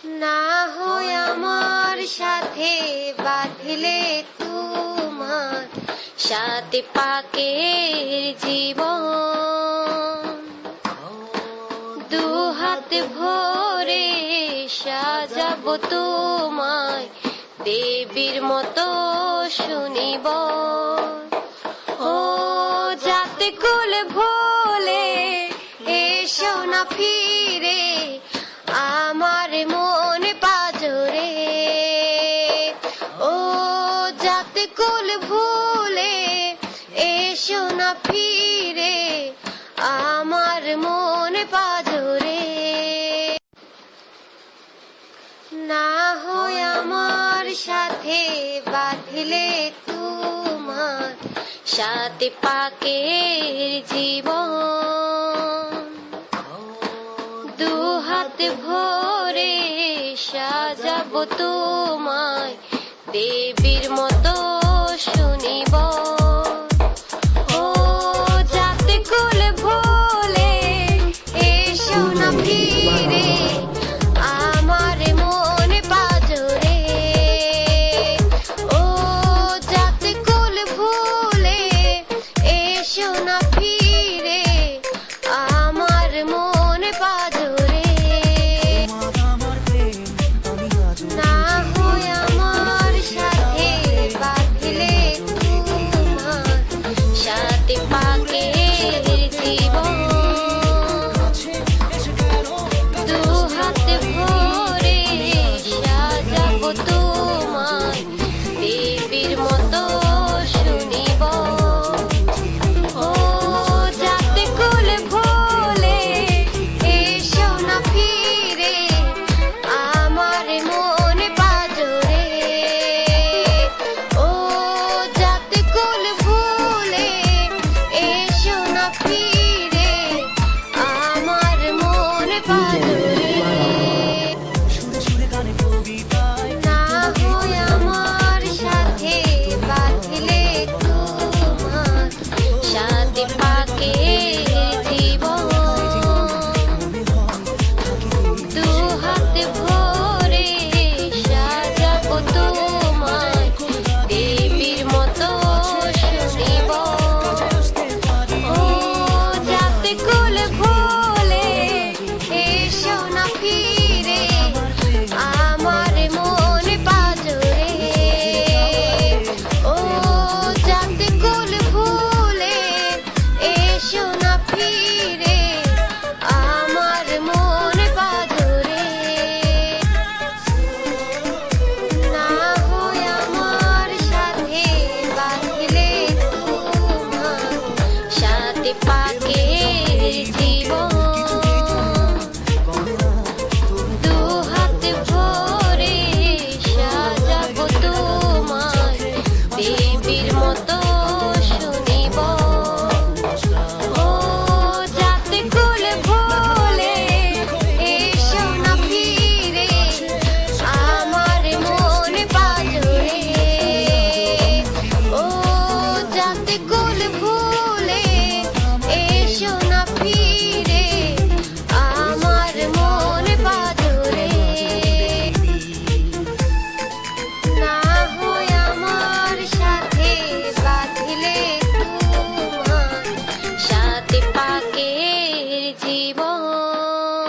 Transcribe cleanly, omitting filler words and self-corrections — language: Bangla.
না হয় আমার সাথে বাঁধলে তোমার সাথে পাকের জীবন, দু হাত ভরে সাজাবো তোমায় দেবীর মতো শুনিব। ও যাতে কুল ভোলে এসো না ফিরে আমার মন পাজরে। ও যাতে কুল ভুলে এসো না ফিরে আমার মন পাজরে। না হয় আমার সাথে বাঁধলে তোমার সাথে পাকের জীবন, দু হাত ভরে সাজাবো তোমায় দেবীর মতো শুনিব। ও যাতে কুল ভোলে এসো না ফিরে